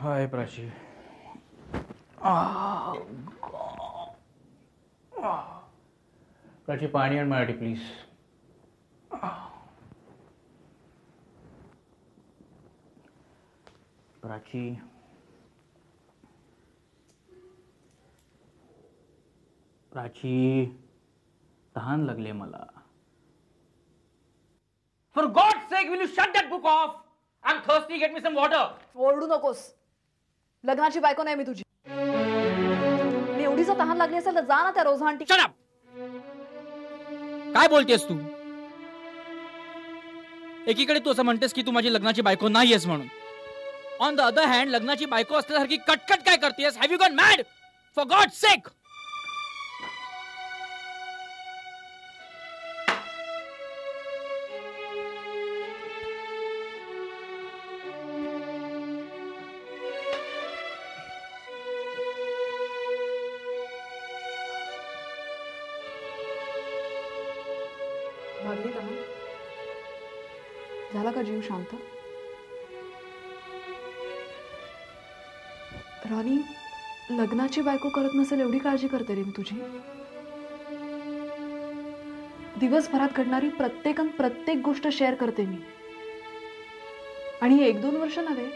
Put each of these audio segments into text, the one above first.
हाय प्राची. प्राची पाणी आण माझ्यासाठी प्लीज. प्राची प्राची तहान लागले मला. For God's sake, will you shut that book off? I'm thirsty. Get me some water. ओरडू नकोस. लग्नाची बायको नाही मी तुझी. मी एवढी जर तहान लागली असेल तर जा ना त्या रोझा आंटी. Shut up. काय बोलतेस तू? एकीकडे तू असं म्हणतेस की तू माझी लग्नाची बायको नाहीयेस म्हणून. ऑन द अदर हँड लग्नाची बायको असल्यासारखी कटकट काय करतेस? Have you gone mad? For god's sake. भागली तहान. झाला का जीव शांत? रॉनी, लग्नाची बायको करत नसेल एवढी काळजी करते रे मी तुझी. दिवसभरात घडणारी प्रत्येक गोष्ट शेअर करते मी. आणि 1-2 वर्ष नव्हे,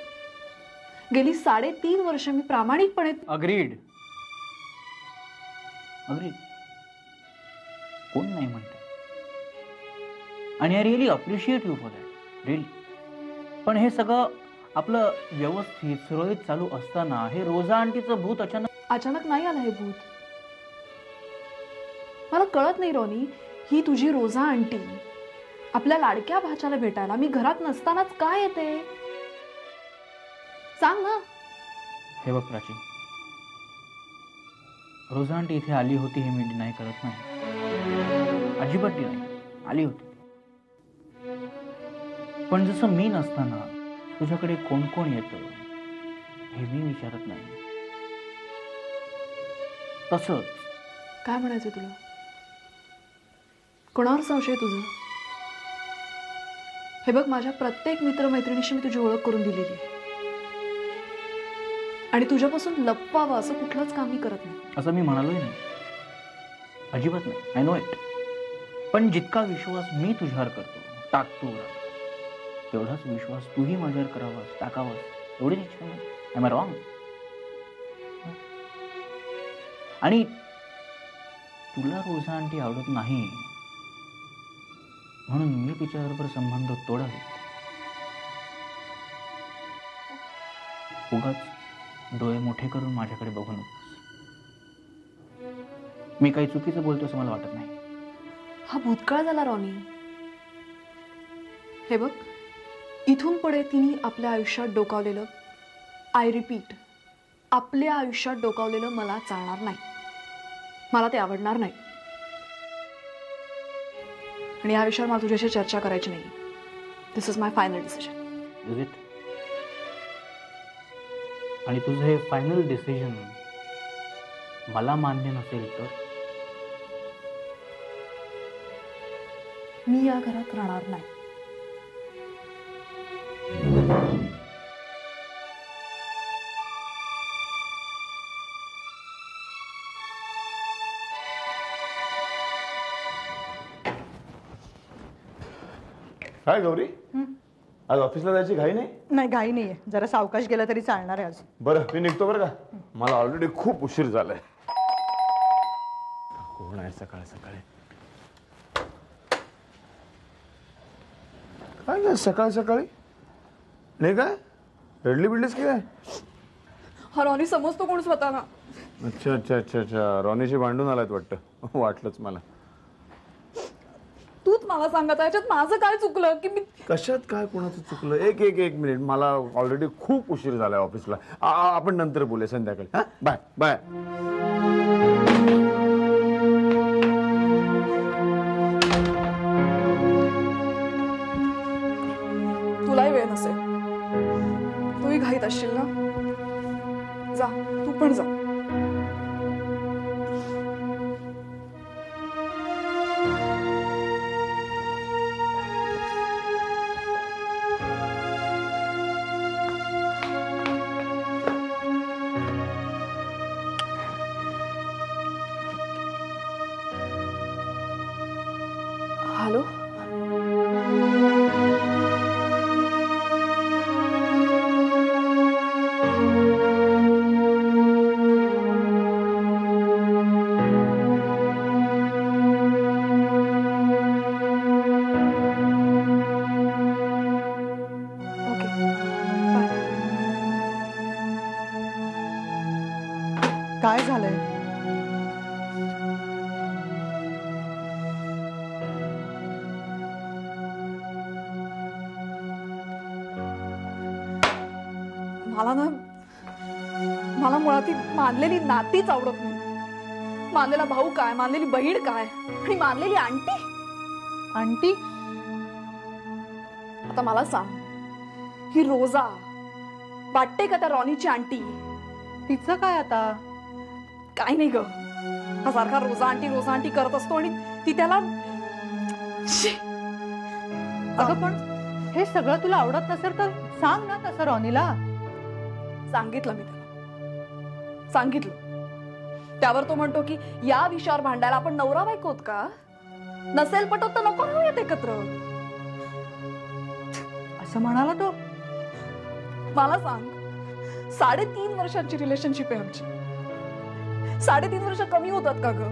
गेली 3.5 वर्ष मी प्रामाणिकपणे. अग्रीड. कोण नाही म्हणत. आणि I really appreciate you for that, really. पण हे सगळं आपलं व्यवस्थित सुरळीत चालू असताना हे रोजा आंटीचं भूत अचानक नाही आलं. हे भूत मला कळत नाही रॉनी. ही तुझी रोजा आंटी आपल्या लाडक्या भाच्याला भेटायला मी घरात नसतानाच काय येते सांग ना. हे बघ प्राची, रोजा आंटी इथे आली होती हे मी डिनाय करत नाही, अजिबात नाही. आली होती. पण जसं मी नसताना तुझ्याकडे कोण कोण येतं हे मी विचारत नाही. तसंच. काय म्हणायचं तुला? कोणावर संशय तुझं? हे बघ, माझ्या प्रत्येक मित्रमैत्रिणीशी मी तुझी ओळख करून दिलेली आहे. आणि तुझ्यापासून लपवावं असं कुठलंच काम मी करत नाही. असं मी म्हणालोय नाही, अजिबात नाही. I know it. पण जितका विश्वास मी तुझ्यावर करतो, टाकतो, तेवढाच विश्वास तूही माझ्यावर करावास, टाकावास, एवढीच इच्छा नाही. Am I wrong? आणि तुला रोजा आंटी आवडत नाही म्हणून मी तिच्याबरोबर संबंध तोडावे, उगाच डोळे मोठे करून माझ्याकडे बघू नकोस. मी काही चुकीचं बोलतो असं मला वाटत नाही. हा भूतकाळ झाला रॉनी. हे बघ, इथून पुढे तिने आपल्या आयुष्यात डोकावलेलं, आय रिपीट, आपल्या आयुष्यात डोकावलेलं मला चालणार नाही. मला ते आवडणार नाही. आणि या विषयावर मला तुझ्याशी चर्चा करायची नाही. This is my final decision. Is it? आणि तुझं हे फायनल डिसिजन मला मान्य नसेल तर मी या घरात राहणार नाही. काय गौरी, आज ऑफिसला जायची घाई नाही? नाही, घाई नाहीये. जरा सावकाश गेला तरी चालणार आहे आज. बरं, मी निघतो बरं का. मला ऑलरेडी खूप उशीर झालाय. कोण आहे सकाळी सकाळी? काय काय सकाळी सकाळी? नाही काय रडली बिडलीस की काय? हा रॉनी समजतो कोण स्वतःला. अच्छा अच्छा अच्छा अच्छा, रॉनीशी भांडून आलात वाटतं. वाटलंच मला. तूच मला सांगत, याच्यात माझं काय चुकलं की मी. कशात काय कोणाचं चुकलं? एक मिनिट, मला ऑलरेडी खूप उशीर झालाय ऑफिसला. आपण नंतर बोलूया संध्याकाळी. हा, बाय बाय. तुलाही वेळ नसेल, तूही घाईत असशील ना. जा, तू पण जा. काय झालंय? मला मुळात ही मानलेली नातीच आवडत नाही. मानलेला भाऊ काय, मानलेली बहीण काय, आणि मानलेली आंटी. आंटी? आता मला सांग, ही रोजा वाटते का त्या रॉनीची आंटी? तिचं काय आता? काय नाही ग, हा सारखा रोजा आंटी करत असतो आणि ती त्याला. अगं पण हे सगळं तुला आवडत नसेल तर सांग ना तसं रॉनीला. सांगितलं मी त्याला, सांगितलं. त्यावर तो म्हणतो की या विषयावर भांडायला आपण नवरा बायको आहोत का? नसेल पटत तर नको राहूयात एकत्र. असं म्हणाला तो? मला सांग, 3.5 वर्षांची रिलेशनशिप आहे आमची. 3.5 वर्ष कमी होतात का ग?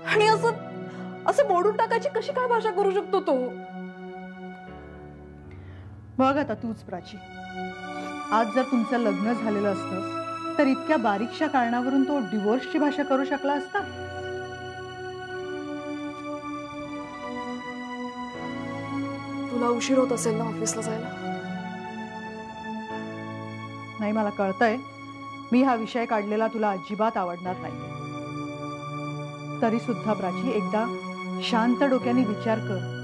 आणि असं मोडून टाकायची कशी काय भाषा करू शकतो तो? बघ आता तूच प्राची, आज जर तुमचं लग्न झालेलं असतं तर इतक्या बारीकशा कारणावरून तो डिवोर्सची भाषा करू शकला असता? तुला उशीर होत असेल ना ऑफिसला जायला? नाही, मला कळतंय मी हा विषय काढलेला तुला अजिबात आवडणार नाही. तरी सुद्धा प्राची, एकदा शांत डोक्याने विचार कर.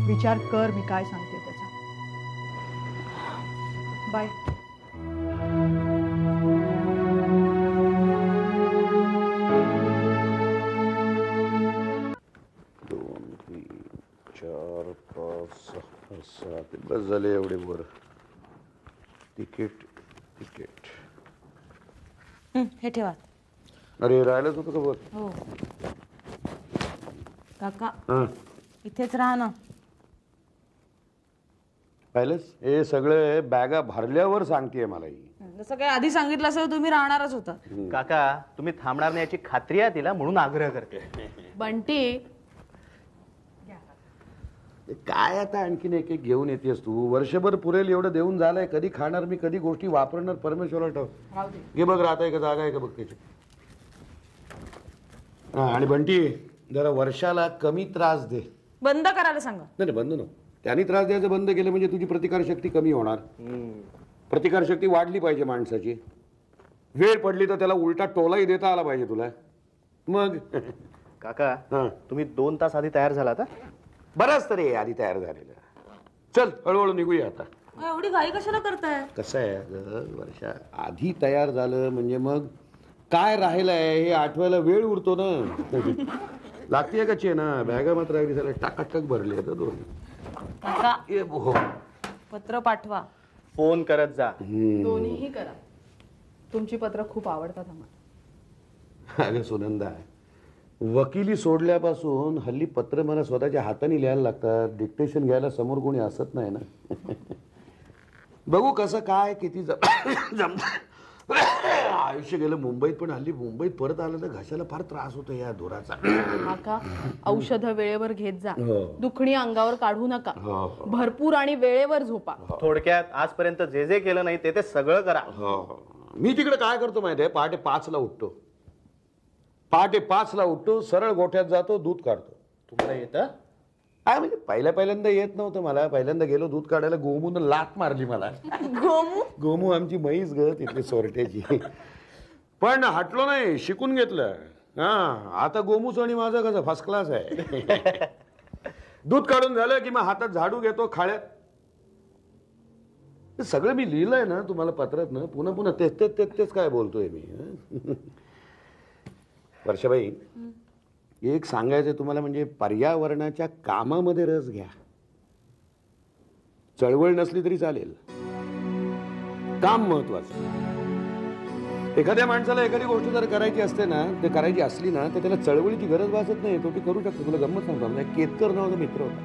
विचार कर मी काय सांगते त्याचा. बाय. बस झाले एवढे वर. Ticket ticket. हे ठेवा. अरे राहिलंच होतं का वर? हो काका, हां इथेच राहा ना. पाहिलंच, हे सगळे बॅगा भरल्यावर सांगतेय मला ही. जसं काही आधी सांगितलं असेल तुम्ही राहणारच होता. काका, तुम्ही थांबणार नाही याची खात्री आहे तिला, म्हणून आग्रह करते. बंटी, काय आता आणखीन एक एक घेऊन येतेस तू? वर्षभर पुरेल एवढं देऊन झालंय. कधी खाणार मी, कधी गोष्टी वापरणार? परमेश्वराला ठाव. घे बघ, राहत आहे का, जागा आहे का बघ त्याची. हा, आणि बंटी, जरा वर्षाला कमी त्रास दे. बंद करायला सांगा. नाही बंद नको. त्यांनी त्रास द्यायचं बंद केलं म्हणजे तुझी प्रतिकारशक्ती कमी होणार. प्रतिकारशक्ती वाढली पाहिजे माणसाची. वेळ पडली तर त्याला उलटा टोलाही देता आला पाहिजे तुला. मग काका, हा, तुम्ही 2 तास आधी तयार झाला आता? बराच तरी आधी तयार झालेलं. चल हळूहळू निघूया आता. एवढी घाई कशाला करताय? कसं आहे अगं वर्षा, आधी तयार झालं म्हणजे मग काय राहिलंय हे आठवायला वेळ उरतो ना. लागतीये का चेन? बॅगा मात्र अगदी झालं टाकाटक भरली आहे दोन. काका, ये बो. पत्र पाठवा. फोन करत जा. दोन्हीही करा. तुमची पत्र खूप आवडतात आम्हाला. अगं सुनंदा, वकिली सोडल्यापासून हल्ली पत्र मला स्वतःच्या हाताने लिहायला लागतात. डिक्टेशन घ्यायला समोर कोणी असत नाही ना. बघू कसं काय किती जमत. आयुष्य गेलं मुंबईत, पण हल्ली मुंबईत परत आलं तर घशाला फार त्रास होतो या धुराचा. काका, औषध वेळेवर घेत जा. हो. दुखणी अंगावर काढू नका. हो. भरपूर आणि वेळेवर झोपा. थोडक्यात आजपर्यंत जे जे केलं नाही ते सगळं करा. मी तिकडे काय करतो माहितीये, पहाटे 5ला उठतो. पहाटे 5ला उठतो, सरळ गोठ्यात जातो, दूध काढतो. तुम्हाला येतं? काय म्हणजे पहिल्यांदा येत नव्हतं मला. पहिल्यांदा गेलो दूध काढायला, गोमून लात मारली मला. गोमू आमची म्हैस ग तिथली सोरट्याची. पण हटलो नाही, शिकून घेतलं. हा, आता गोमूच आणि माझं कसं फर्स्ट क्लास आहे. दूध काढून झालं की मग हातात झाडू घेतो, खाळ्यात. सगळं मी लिहिलंय ना तुम्हाला पत्रात ना, पुन्हा पुन्हा तेच काय बोलतोय मी. वर्षाबाई, एक सांगायचं तुम्हाला, म्हणजे पर्यावरणाच्या कामामध्ये रस घ्या. चळवळ नसली तरी चालेल, काम महत्वाचं. एखाद्या माणसाला एखादी गोष्ट जर करायची असते ना, ते करायची असली ना, तर त्याला चळवळीची गरज भासत नाही. तो ती करू शकतो. तुला गंमत सांगतो, आमचा केतकर नावाचा मित्र होता.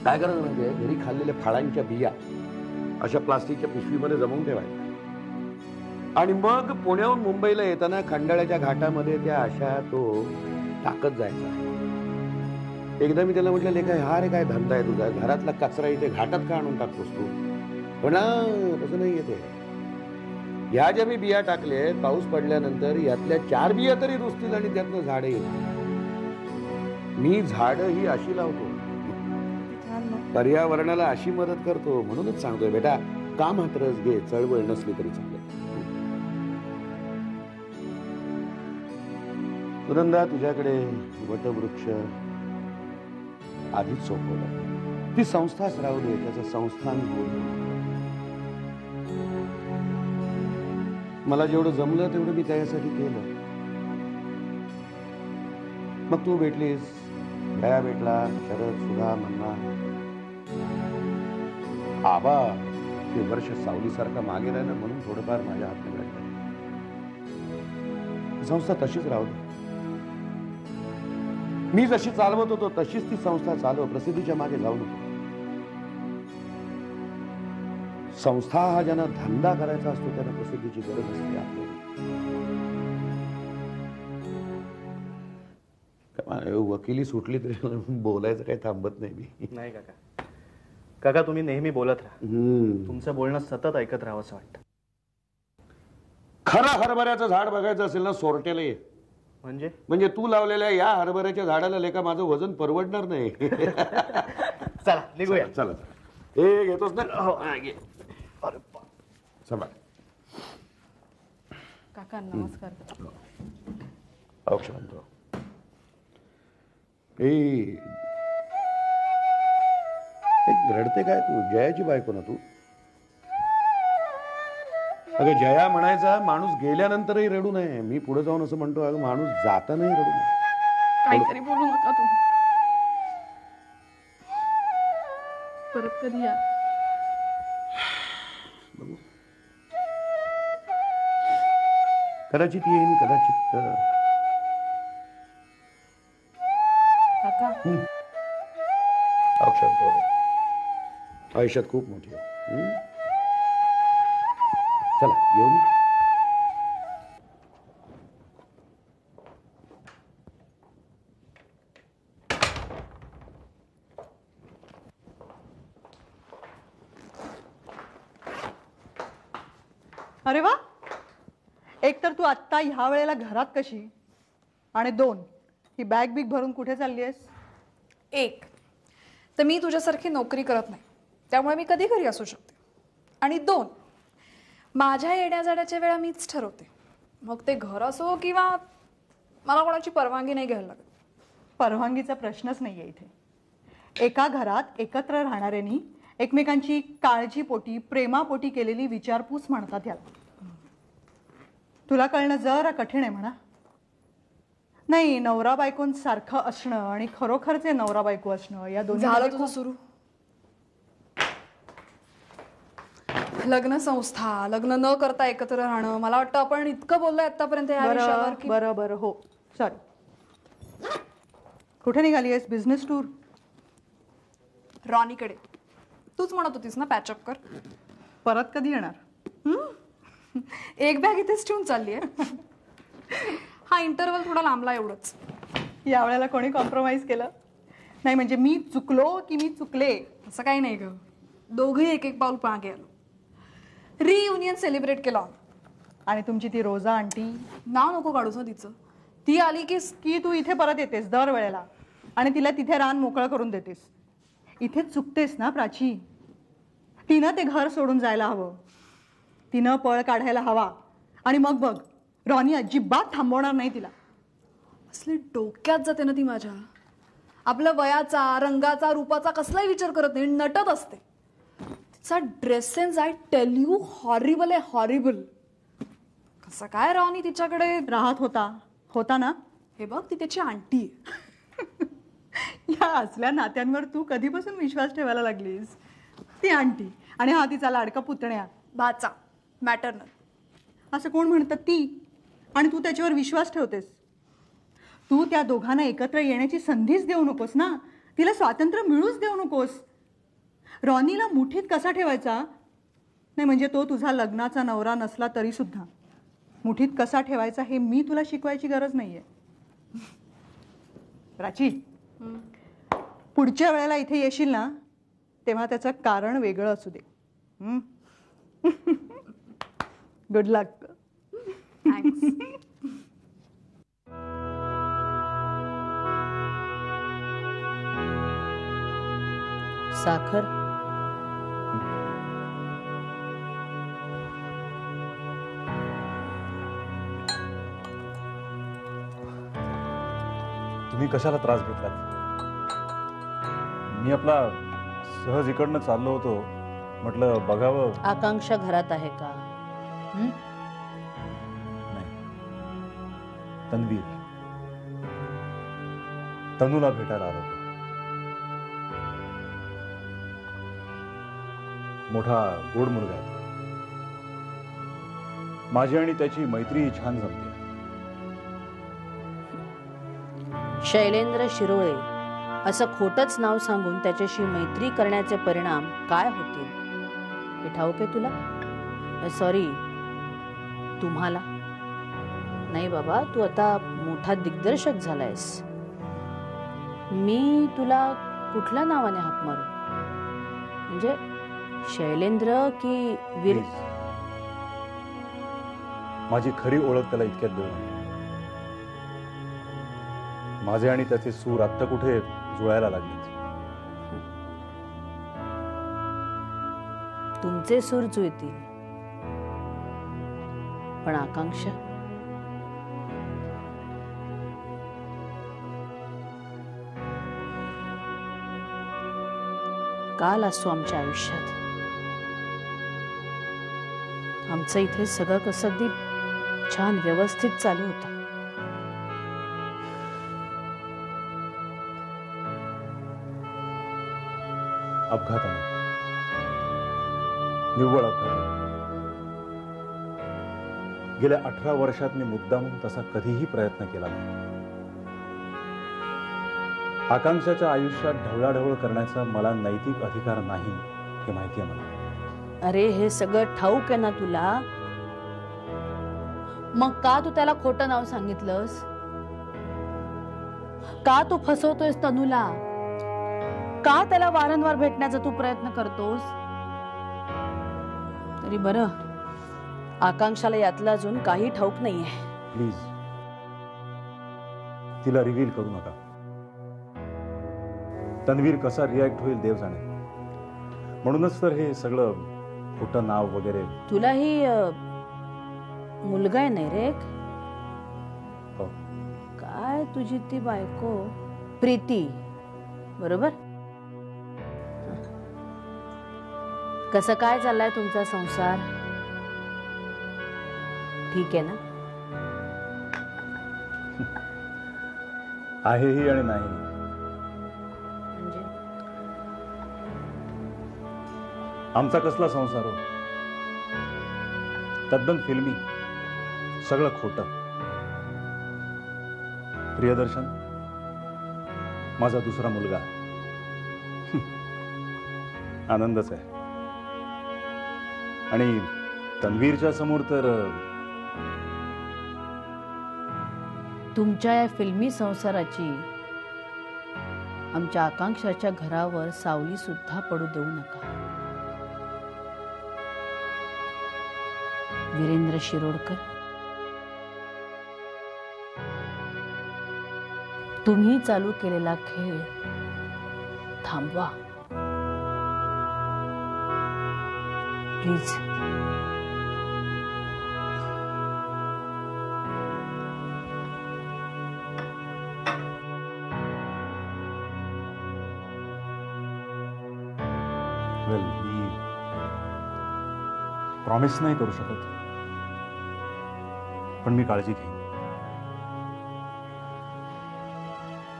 काय करायचं म्हणजे, घरी खाल्लेल्या फळांच्या बिया अशा प्लास्टिकच्या पिशवीमध्ये जमवून ठेवायच्या, आणि मग पुण्याहून मुंबईला येताना खंडाळ्याच्या घाटामध्ये त्या अशा तो टाकत जायचा. एकदा मी त्याला म्हटलं लेखा हा रे काय धंदा आहे तुझा, घरातला कचरा इथे घाटात का आणून टाकतोस तू? पण तसं नाही येते. ह्या ज्या मी बिया टाकले, पाऊस पडल्यानंतर यातल्या 4 बिया तरी रुजतील आणि त्यातनं झाडं येईल. मी झाडं ही अशी लावतो, पर्यावरणाला अशी मदत करतो. म्हणूनच सांगतोय बेटा, काम हात रस घे, चळवळ नसली तरी चालेल. सुनंदा, तुझ्याकडे वटवृक्ष आधीच सोपवलं. ती संस्थाच राहू दे, त्याचं संस्थान होऊ दे. मला जेवढं जमलं तेवढं मी त्यासाठी केलं. मग तू भेटलीस, दया भेटला, शरद, सुधा, मन्ना, आबा. ते वर्ष सावलीसारखं मागे राहिलं म्हणून थोडंफार माझ्या हातने घडलं. संस्था तशीच राहू दे. मी जशी चालवत होतो तशीच ती संस्था चालव. प्रसिद्धीच्या मागे जाऊ नको. संस्था हा ज्यांना धंदा करायचा असतो त्यांना प्रसिद्धीची गरज असते. आपल्याला वकिली सुटली तरी बोलायचं काही थांबत नाही मी. नाही काका. काका तुम्ही नेहमी बोलत राहा. तुमचं बोलणं सतत ऐकत राहावं असं वाटतं. खरं हरभऱ्याचं झाड बघायचं असेल ना, सोरट्याला ये. म्हणजे तू लावलेल्या या हरभऱ्याच्या झाडाला लेखा माझं वजन परवडणार नाही. चला निघूया. चला हे घेतोस ना. चला काका नमस्कार. औक्षण रडते काय तू? जयाची बायको ना तू? अगं जया म्हणायचा माणूस गेल्यानंतरही रडू नये. मी पुढे जाऊन असं म्हणतो, अगं माणूस जातानाही रडू नये. काहीतरी बोलू नका तुम्ही. परत कधी या. कदाचित येईन, कदाचित. काका आयुष्यात खूप मोठी आहे. चला येऊन. अरे वा. एक तर तू आत्ता ह्या वेळेला घरात कशी, आणि 2 ही बॅग बिग भरून कुठे चालली आहेस? 1 तर मी तुझ्यासारखी नोकरी करत नाही, त्यामुळे मी कधी घरी असू शकते. आणि 2 माझ्या येण्याजाण्याच्या वेळा मीच ठरवते. मग ते घर असो किंवा मला कोणाची परवानगी नाही घ्यायला लागत. परवानगीचा प्रश्नच नाहीये इथे. एका घरात एकत्र राहणाऱ्यांनी एकमेकांची काळजीपोटी, प्रेमापोटी केलेली विचारपूस म्हणतात याला. तुला कळणं जरा कठीण आहे म्हणा. नाही, नवरा बायकोंसारखं असणं आणि खरोखरचे नवरा बायको असणं या दोन्ही झालं तुझं सुरू. लग्न संस्था, लग्न न करता एकत्र राहणं. मला वाटतं आपण इतकं बोललोय आतापर्यंत या विषयावर की. बरं हो सॉरी. कुठे निघाली आहेस? Business tour? रॉनीकडे. तूच म्हणत होतीस ना पॅचअप कर. परत कधी येणार? एक बॅग इथेच ठेवून चालली आहे. हा इंटरव्हल थोडा लांबला एवढंच. या वेळेला कोणी कॉम्प्रोमाइज केलं नाही? म्हणजे मी चुकलो की मी चुकले? असं काही नाही ग. दोघंही एक पाऊल मागे आलो. रियुनियन सेलिब्रेट केला. आणि तुमची ती रोजा आंटी, नाव नको काढूस ना तिचं. ती आली की तू इथे परत येतेस दर वेळेला आणि तिला तिथे रान मोकळं करून देतेस. इथे चुकतेस ना प्राची. तिनं ते घर सोडून जायला हवं. तिनं पळ काढायला हवा. आणि मग बघ, रॉनी अजिबात थांबवणार नाही तिला. असली डोक्यात जाते ना ती माझ्या. आपल्या वयाचा, रंगाचा, रूपाचा कसलाही विचार करत नाही, नटत असते. तिचा dress sense, I tell you, horrible आहे, हॉरिबल. कसं काय रॉनी तिच्याकडे राहत होता ना? हे बघ, ती त्याची आंटी आहे. या असल्या नात्यांवर तू कधीपासून विश्वास ठेवायला लागलीस? ती आंटी आणि हा तिचा लाडका पुतण्या, भाचा, मॅटर्नल. असं कोण म्हणतं? ती. आणि तू त्याच्यावर विश्वास ठेवतेस. तू त्या दोघांना एकत्र येण्याची संधीच देऊ नकोस ना. तिला स्वातंत्र्य मिळूच देऊ नकोस. रॉनीला मुठीत कसा ठेवायचा? नाही म्हणजे तो तुझा लग्नाचा नवरा नसला तरी सुद्धा मुठीत कसा ठेवायचा हे मी तुला शिकवायची गरज नाहीये. प्राची, पुढच्या वेळेला इथे येशील ना तेव्हा त्याचं कारण वेगळं असू दे. गुड लक. थँक्स. साखर. तुम्ही कशाला त्रास घेतलात? मी आपला सहज इकडनं चाललो होतो, म्हटलं बघावं. आकांक्षा घरात आहे का? नाही, तन्वीर तनूला भेटायला आलो होतो. मोठा गोड मुलगा आहे. माझी आणि त्याची मैत्री छान जमते. शैलेंद्र शिरोळे असं खोटंच नाव सांगून त्याच्याशी मैत्री करण्याचे परिणाम काय होतील हे ठाऊक आहे तुला? सॉरी, तुम्हाला नाही बाबा. तू आता मोठा दिग्दर्शक झालायस. मी तुला कुठल्या नावाने हाक मारू? म्हणजे शैलेंद्र की वीर? Please. माझी खरी ओळख त्याला इतक्यात देऊ नये. माझे आणि त्याचे सूर आत्ता कुठे जुळायला लागलेत. तुमचे सूर जुळतील, पण आकांक्षा काल असतो आमच्या आयुष्यात. आमचं इथे सगळं कसं अगदी छान व्यवस्थित चालू होतं. अपघाताने, निव्वळ अपघात. गेल्या 18 वर्षात मी मुद्दामून तसा कधीही प्रयत्न केला नाही. आकांक्षाच्या आयुष्यात ढवळाढवळ करण्याचा मला नैतिक अधिकार नाही हे माहिती आहे मला. अरे हे सगळं ठाऊक आहे ना तुला? मग का तू त्याला खोटं नाव सांगितलंस? का तू फसवतोयस तनूला? का त्याला वारंवार भेटण्याचा तू प्रयत्न करतोस? तरी बरं, आकांक्षाला यातलं अजून काही ठाऊक नाहीये. प्लीज तिला रिव्हील करू नका. तन्वीर कसा रिॲक्ट होईल देव जाणे. म्हणूनच तर हे सगळं खोटं नाव वगैरे. तुलाही मुलगा आहे नाही रे? हो. काय तुझी ती बायको प्रीती, बरोबर? कसं काय चाललाय तुमचा संसार? ठीक आहे ना? आहेही आणि नाही. म्हणजे आमचा कसला संसार हो? तद्दन फिल्मी, सगळं खोटं. प्रियदर्शन माझा दुसरा मुलगा. आनंदच आहे. आणि तन्वीरच्या समोर तर तुमच्या या फिल्मी संसाराची आमच्या आकांक्षाच्या घरावर सावली सुद्धा पडू देऊ नका. वीरेंद्र शिरोडकर, तुम्ही चालू केलेला खेळ थांबवा प्लीज. वेल, मी प्रॉमिस नाही करू शकत, पण मी काळजी घेईन.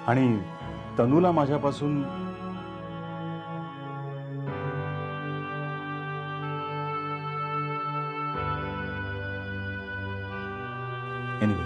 आणि तनूला माझ्यापासून एनिवे